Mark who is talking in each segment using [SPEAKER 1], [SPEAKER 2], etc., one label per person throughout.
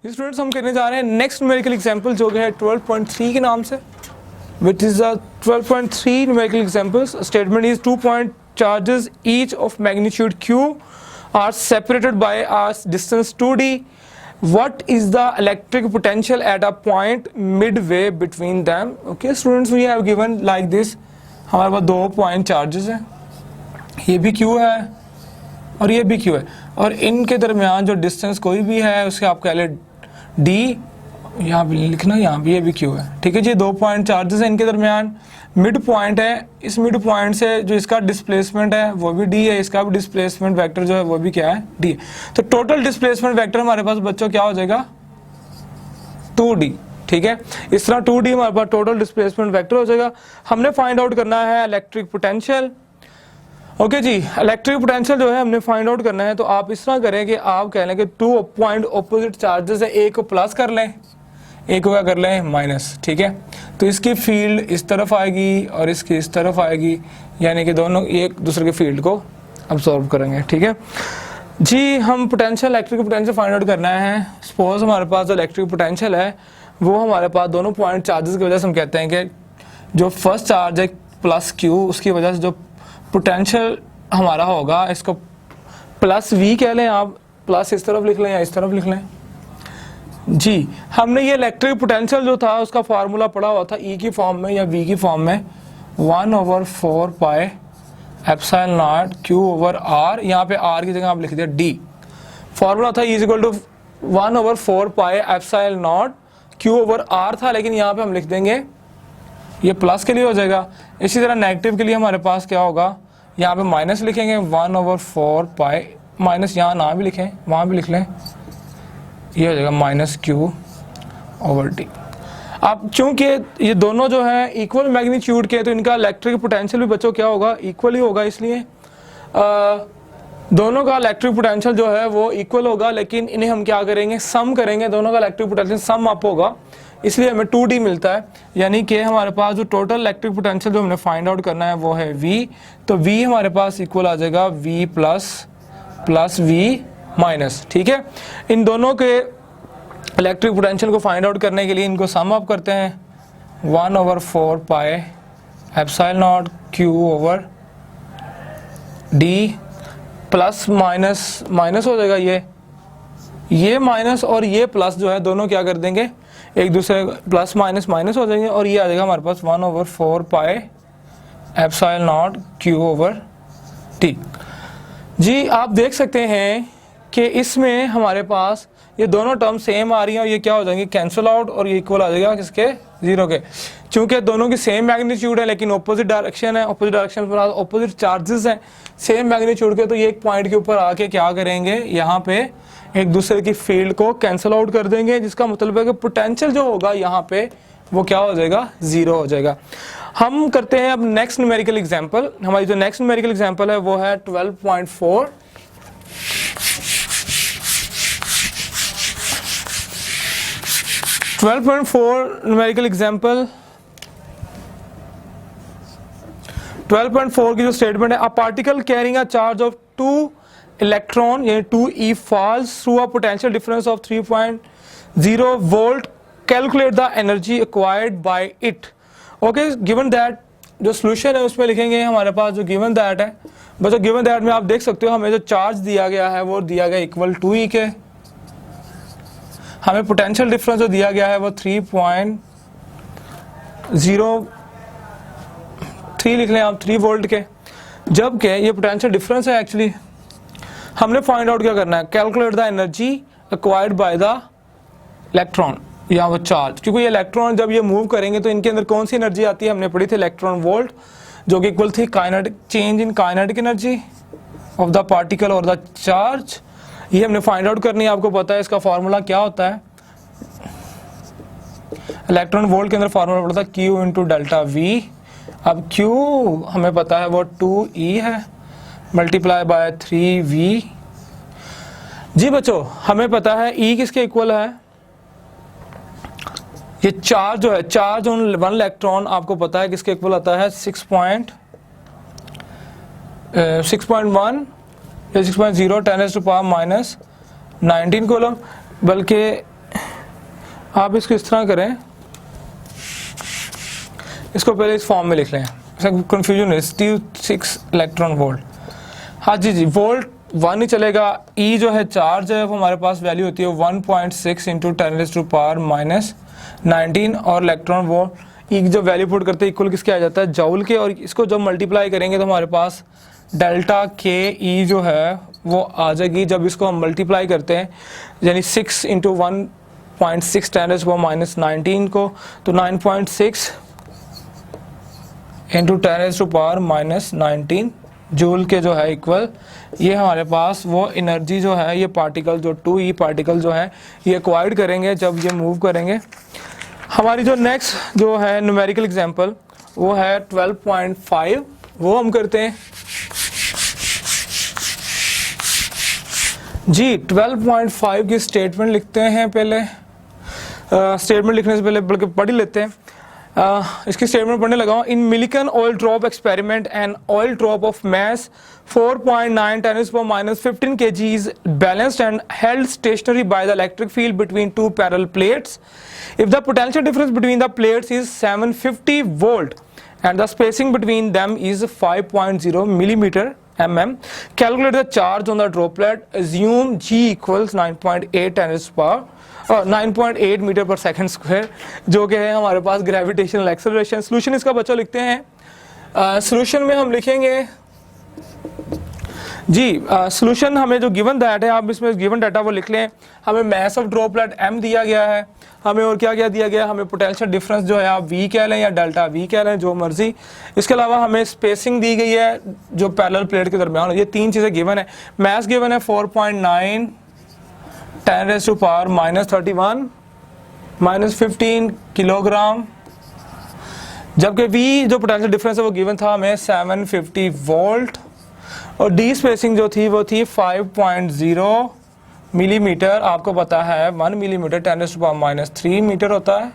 [SPEAKER 1] Students हम करने जा रहे हैं नेक्स्ट न्यूमेरिकल एग्जांपल जो है 12.3 के नाम से, which is the 12.3 numerical examples. Statement is 2 point charges each of magnitude q are separated by a distance 2d. What is the electric potential at a point midway between them? Okay students, we have given like this. हमारे पास 2 point charges हैं, ये भी q है और ये भी q है, और इनके दरमियान जो डिस्टेंस कोई भी है उसके आप कह ले d, यहाँ पे लिखना, यहाँ पे ये भी q है. ठीक है जी, 2 पॉइंट चार्जेस हैं, इनके दरमियान मिड पॉइंट है. इस मिड पॉइंट से जो इसका डिस्प्लेसमेंट है वो भी d है, इसका भी डिस्प्लेसमेंट वेक्टर जो है वो भी क्या है, d है. तो टोटल डिस्प्लेसमेंट वेक्टर हमारे पास बच्चों क्या हो जाएगा, 2d. ठीक है, इस तरह 2d हमारे पास टोटल डिस्प्लेसमेंट वेक्टर हो जाएगा. हमने फाइंड आउट करना है इलेक्ट्रिक पोटेंशियल. ओके जी, इलेक्ट्रिक पोटेंशियल जो है हमने फाइंड आउट करना है. तो आप इस तरह करें कि आप कह लें कि 2 पॉइंट ऑपोजिट चार्जेस है, एक को प्लस कर लें, एक को क्या कर लें, माइनस. ठीक है, तो इसकी फील्ड इस तरफ आएगी और इसकी इस तरफ आएगी, यानी कि दोनों एक दूसरे के फील्ड को अब्सॉर्ब करेंगे. ठीक है जी, हम potential electric potential find out करना है. सपोज हमारे पास जो इलेक्ट्रिक पोटेंशियल है वो हमारे पास दोनों पॉइंट चार्जेस की वजह से हम कहते हैं कि जो फर्स्ट चार्ज है प्लस क्यू, उसकी वजह से जो पोटेंशियल हमारा होगा इसको प्लस वी कह लें आप, प्लस इस तरफ लिख लें या इस तरफ लिख लें जी. हमने ये इलेक्ट्रिक पोटेंशियल जो था उसका फार्मूला पढ़ा हुआ था ई की फॉर्म में या वी की फॉर्म में, 1/4 pi epsilon not Q over R. यहाँ पे आर की जगह आप लिख दिया डी. फार्मूला था E is equal to 1/4 pi epsilon not Q over R था, लेकिन यहाँ पे हम लिख देंगे, ये प्लस के लिए हो जाएगा. इसी तरह नेगेटिव के लिए हमारे पास क्या होगा, यहाँ पे माइनस लिखेंगे, 1/4 पाई, माइनस यहाँ ना भी लिखें वहाँ भी लिख लें, ये हो जाएगा माइनस क्यू ओवर टी. अब चूंकि ये दोनों जो है इक्वल मैग्नीट्यूड के, तो इनका इलेक्ट्रिक पोटेंशियल भी बच्चों क्या होगा, इक्वल ही होगा. इसलिए दोनों का इलेक्ट्रिक पोटेंशियल जो है वो इक्वल होगा, लेकिन इन्हें हम क्या करेंगे, सम करेंगे. दोनों का इलेक्ट्रिक पोटेंशियल सम अप होगा, इसलिए हमें 2d मिलता है. यानी कि हमारे पास जो टोटल इलेक्ट्रिक पोटेंशियल जो हमने फाइंड आउट करना है वो है v. तो v हमारे पास इक्वल आ जाएगा v प्लस v माइनस. ठीक है, इन दोनों के इलेक्ट्रिक पोटेंशियल को फाइंड आउट करने के लिए इनको सम अप करते हैं. 1/4 pi epsilon not q over d plus minus minus हो जाएगा, ये माइनस और ये प्लस जो है दोनों क्या कर देंगे, एक दूसरे प्लस माइनस माइनस हो जाएंगे, और ये आ जाएगा हमारे पास 1/4 pi epsilon not Q over t. जी आप देख सकते हैं कि इसमें हमारे पास ये दोनों टर्म सेम आ रही हैं और ये क्या हो जाएंगे, कैंसिल आउट, और ये इक्वल आ जाएगा किसके, 0 के. चूंकि दोनों की सेम मैग्नीट्यूड है लेकिन ऑपोजिट डायरेक्शन है, ऑपोजिट डायरेक्शन पर ऑपोजिट चार्जेस हैं सेम मैग्नीट्यूड के, तो ये एक पॉइंट के ऊपर आके क्या करेंगे, यहाँ पे एक दूसरे की फील्ड को कैंसिल आउट कर देंगे, जिसका मतलब है कि पोटेंशियल जो होगा यहाँ पे वो क्या हो जाएगा, 0 हो जाएगा. हम करते हैं अब नेक्स्ट न्यूमेरिकल एग्जांपल. हमारी जो नेक्स्ट न्यूमेरिकल एग्जांपल है वो है 12.4. न्यूमेरिकल एग्जांपल 12.4 की जो स्टेटमेंट है, a particle carrying a charge of 2 electron यानी 2e falls through a potential difference of 3.0 volt. Calculate the energy acquired by it. Okay, given that जो solution है उसमें लिखेंगे हमारे पास जो given that है. बस given that में आप देख सकते हो हमें जो चार्ज दिया गया है वो दिया गया इक्वल 2e के. हमें पोटेंशियल डिफरेंस जो दिया गया है वो 3.03 लिख लें आप, 3 वोल्ट के. जबकि ये पोटेंशियल डिफरेंस है, एक्चुअली हमने फाइंड आउट क्या करना है, calculate the energy acquired by the electron या वो चार्ज. क्योंकि ये इलेक्ट्रॉन जब ये मूव करेंगे तो इनके अंदर कौन सी एनर्जी आती है, हमने पढ़ी थी इलेक्ट्रॉन वोल्ट, जो कि इक्वल थी kinetic change in kinetic energy of the particle और द चार्ज. ये हमने फाइंड आउट करनी है. आपको पता है इसका फार्मूला क्या होता है, इलेक्ट्रॉन वोल्ट के अंदर फार्मूला पड़ता है Q इंटू डेल्टा V. अब Q हमें पता है वो 2E है मल्टीप्लाई बाय 3V. जी बच्चों हमें पता है E किसके इक्वल है, ये चार्ज जो है, चार्ज ऑन 1 इलेक्ट्रॉन आपको पता है किसके इक्वल आता है, 6.1 या 6.0 10⁻⁻⁻19 कूलम. बल्कि आप इसको इस तरह करें, इसको पहले इस फॉर्म में लिख लें, कंफ्यूजन है, स्टीव 6 इलेक्ट्रॉन वोल्ट। हाँ जी जी, वोल्ट 1 ही चलेगा। ई जो है चार्ज है वो हमारे पास वैल्यू होती है 1.6 इंटू 10⁻⁹ और इलेक्ट्रॉन वोल्ट ई जब वैल्यू पुट करते हैं इक्वल किसके आ जाता है, जूल के, और इसको जब मल्टीप्लाई करेंगे तो हमारे पास डेल्टा के ई जो है वो आ जाएगी। जब इसको हम मल्टीप्लाई करते हैं यानी 6 इंटू 1.6 10⁻⁹ को, तो 9.6 इंटू 10⁻⁻⁹ जूल के जो है इक्वल, ये हमारे पास वो एनर्जी जो है, ये पार्टिकल जो 2e पार्टिकल जो है ये एक्वायर्ड करेंगे जब ये मूव करेंगे। हमारी जो नेक्स्ट जो है न्यूमेरिकल एग्जांपल वो है 12.5, वो हम करते हैं जी। 12.5 की स्टेटमेंट लिखते हैं पहले, स्टेटमेंट लिखने से पहले बल्कि पढ़ ही लेते हैं। इसकी स्टेटमेंट पढ़ने लगा हूँ। In Millikan oil drop experiment and oil drop of mass 4.9 10⁻⁻15 kg is balanced and held stationary by the electric field between two parallel plates. If the potential difference between the plates is 750 volt and the spacing between them is 5.0 millimeter mm, calculate the charge on the droplet. Assume G equals 9.8 metre पर second square, जो कि है हमारे पास gravitational acceleration. Solution इसका बच्चों लिखते हैं, solution में हम लिखेंगे जी, सोल्यूशन हमें जो गिवन दैट है, आप इसमें गिवन डाटा वो लिख लें। हमें मैस ऑफ ड्रॉपलेट m दिया गया है, हमें और क्या क्या दिया गया है, हमें पोटेंशियल डिफरेंस जो है आप v कह लें या डेल्टा v कह लें, जो मर्जी। इसके अलावा हमें स्पेसिंग दी गई है जो पैरेलल प्लेट के दरमियान, ये 3 चीज़ें गिवन है। मैस गिवन है 4.9 10⁻⁻31 -15 किलोग्राम, जबकि v जो पोटेंशियल डिफरेंस है वो गिवन था हमें 750 वोल्ट, और डी स्पेसिंग जो थी वो थी 5.0 मिलीमीटर। आपको पता है 1 मिलीमीटर 10⁻³ मीटर होता है,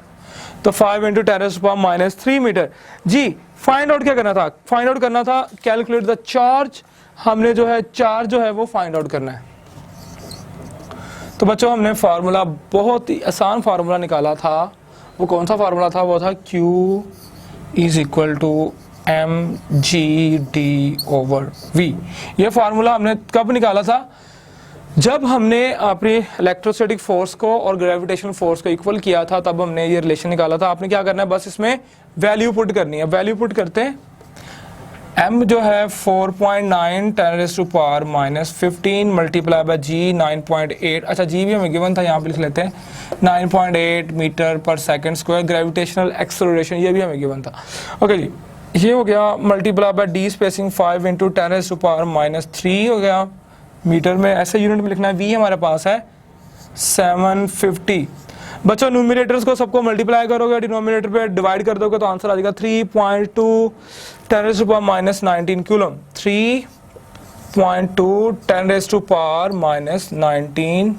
[SPEAKER 1] तो 5 इंटू 10⁻³ मीटर। जी फाइंड आउट क्या करना था, फाइंड आउट करना था कैलकुलेट द चार्ज। हमने जो है चार्ज जो है वो फाइंड आउट करना है। तो बच्चों हमने फार्मूला, बहुत ही आसान फार्मूला निकाला था। वो कौन सा फार्मूला था, वो था Q is equal to mg/d/v। ये फार्मूला हमने कब निकाला था, जब हमने अपनी इलेक्ट्रोस्टैटिक फोर्स को और ग्रेविटेशनल फोर्स को इक्वल किया था, तब हमने ये रिलेशन निकाला था। आपने क्या करना है, बस इसमें वैल्यू पुट करनी है। वैल्यू पुट करते हैं, m जो है 4.9 10⁻⁻15 मल्टीप्लाई बाय g 9.8, अच्छा g भी हमें गिवन था, यहाँ पे लिख लेते हैं 9.8 मीटर पर सेकंड स्क्वायर। ग्रेविटेशनल एक्सेलरेशन ये भी हमें गिवन था। ओके जी, ये हो गया multiply by D spacing 5 into 10⁻³ हो गया मीटर में। ऐसे यूनिट में लिखना है। v हमारे पास है 750। बच्चों न्यूमरेटर्स को सबको मल्टीप्लाई करोगे, डिनोमिनेटर पे डिवाइड कर दोगे तो आंसर आ जाएगा 3.2 10⁻⁻19 कूलम। 3.2 10⁻⁻19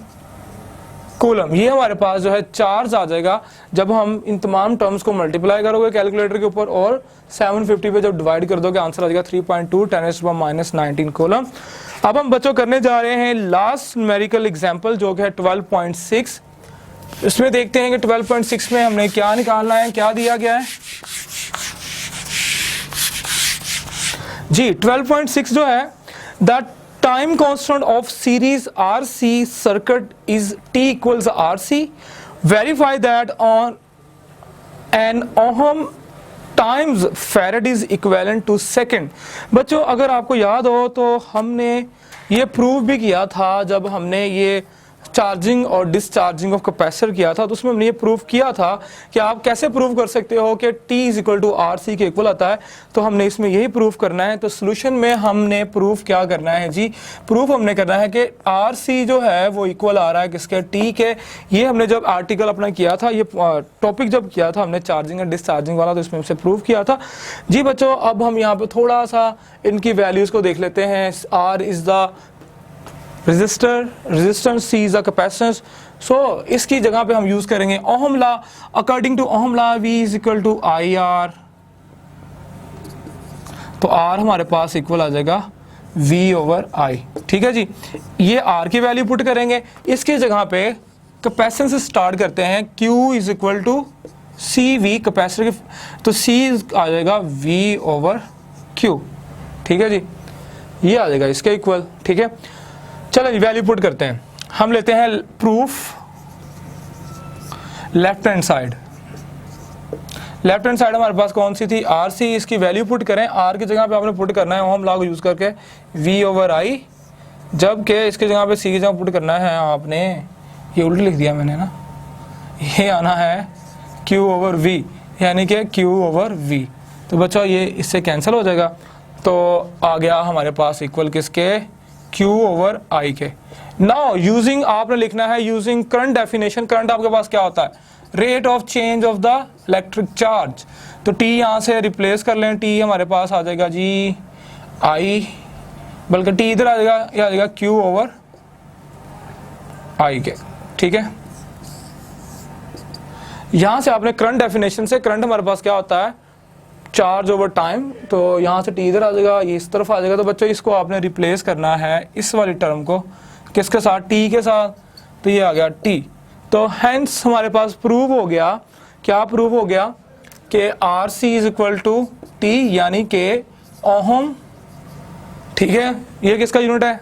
[SPEAKER 1] कूलम, ये हमारे पास जो है चार्ज आ जाएगा जब हम इन तमाम टर्म्स को मल्टीप्लाई करोगे कैलकुलेटर के ऊपर, और 750 पे जब डिवाइड कर दोगे आंसर आ जाएगा 3.2 10⁻⁻19 कूलम। अब हम बच्चों करने जा रहे हैं लास्ट न्यूमेरिकल एग्जांपल जो कि है 12.6। इसमें देखते हैं कि 12.6 में हमने क्या निकालना है, क्या दिया गया है जी। 12.6 जो है, the time constant of series RC circuit is T equals RC, verify that on an ohm times farad is equivalent to second. बच्चों अगर आपको याद हो तो हमने ये प्रूव भी किया था जब हमने ये चार्जिंग और डिस्चार्जिंग ऑफ कैपेसिटर किया था, तो उसमें हमने ये प्रूव किया था कि आप कैसे प्रूव कर सकते हो कि T is equal to RC के इक्वल आता है। तो हमने इसमें यही प्रूव करना है। तो सोल्यूशन में हमने प्रूफ क्या करना है जी, प्रूफ हमने करना है कि RC जो है वो इक्वल आ रहा है किसके, T के। ये हमने जब आर्टिकल अपना किया था, ये टॉपिक जब किया था हमने चार्जिंग और डिस्चार्जिंग वाला, तो इसमें हमसे प्रूव किया था जी। बच्चों अब हम यहाँ पे थोड़ा सा इनकी वैल्यूज को देख लेते हैं। R is the resistor, resistance C is the capacitance. So इसकी जगह पे हम यूज करेंगे Ohm law. According to Ohm law V is equal to IR, तो R हमारे पास इक्वल आ जाएगा V/I। ठीक है जी, ये R की वैल्यू पुट करेंगे, इसकी जगह पे कैपेसिटेंस से स्टार्ट करते हैं, Q is equal to C V capacitor की, तो C आ जाएगा V ओवर Q, ठीक है जी, ये आ जाएगा इसके इक्वल, ठीक है। चलो जी वैल्यू पुट करते हैं, हम लेते हैं proof left hand side. Left hand side हमारे पास कौन सी थी, आर सी, इसकी वैल्यू पुट करें, आर की जगह पे आपने पुट करना है ओम लॉ को यूज करके V ओवर आई, जबकि इसकी जगह पे सी की जगह पुट करना है आपने, ये उल्ट लिख दिया मैंने ना, ये आना है Q ओवर V, यानी कि Q ओवर V। तो बच्चों ये इससे कैंसिल हो जाएगा, तो आ गया हमारे पास इक्वल किसके, Q ओवर I के। नाउ यूजिंग आपने लिखना है यूजिंग करंट डेफिनेशन, करंट आपके पास क्या होता है, rate of change of the electric charge, तो T यहाँ से रिप्लेस कर लें, T हमारे पास आ जाएगा जी I, बल्कि T इधर आ जाएगा, ये आ जाएगा Q ओवर I के, ठीक है। यहां से आपने करंट डेफिनेशन से, करंट हमारे पास क्या होता है, चार्ज ओवर टाइम, तो यहाँ से T इधर आ जाएगा, ये इस तरफ आ जाएगा, तो बच्चों इसको आपने रिप्लेस करना है इस वाली टर्म को किसके साथ, T के साथ, तो ये आ गया T। तो हेंस हमारे पास प्रूव हो गया, क्या प्रूव हो गया कि R C is equal to T, यानी कि ओहम, ठीक है। ये किसका यूनिट है,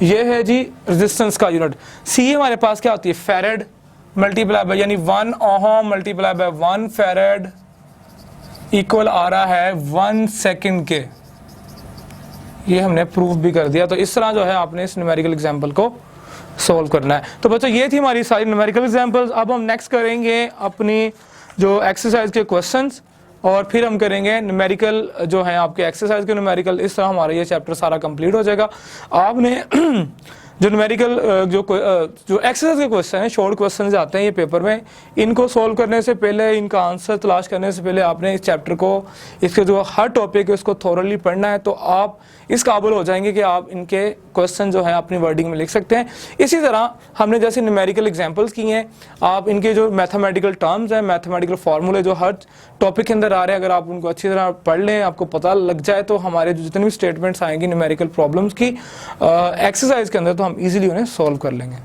[SPEAKER 1] ये है जी रेजिस्टेंस का यूनिट। सी हमारे पास क्या होती है, फेरेड मल्टीप्लाई बाय, यानी 1 ओहम मल्टीप्लाई बाय 1 फेरेड इक्वल आ रहा है 1 सेकंड के, ये हमने प्रूफ भी कर दिया। तो इस तरह जो है आपने इस न्यूमेरिकल एग्जांपल को सॉल्व करना है। तो बच्चों ये थी हमारी सारी न्यूमेरिकल एग्जांपल्स। अब हम नेक्स्ट करेंगे अपनी जो एक्सरसाइज के क्वेश्चंस, और फिर हम करेंगे न्यूमेरिकल जो है आपके एक्सरसाइज के न्यूमेरिकल। इस तरह हमारा ये चैप्टर सारा कंप्लीट हो जाएगा। आपने जो न्यूमेरिकल जो एक्सरसाइज के क्वेश्चन है, शॉर्ट क्वेश्चन आते हैं ये पेपर में, इनको सॉल्व करने से पहले, इनका आंसर तलाश करने से पहले आपने इस चैप्टर को, इसके जो हर टॉपिक है उसको थोरली पढ़ना है, तो आप इस काबिल हो जाएंगे कि आप इनके क्वेश्चन जो है अपनी वर्डिंग में लिख सकते हैं। इसी तरह हमने जैसे न्यूमेरिकल एग्जांपल्स की हैं, आप इनके जो मैथमेटिकल टर्म्स हैं, मैथमेटिकल फार्मूले जो हर टॉपिक के अंदर आ रहे हैं, अगर आप उनको अच्छी तरह पढ़ लें, आपको पता लग जाए, तो हमारे जो जितने भी स्टेटमेंट्स आएंगी न्यूमेरिकल प्रॉब्लम्स की एक्सरसाइज के अंदर, तो हम इजीली उन्हें सॉल्व कर लेंगे।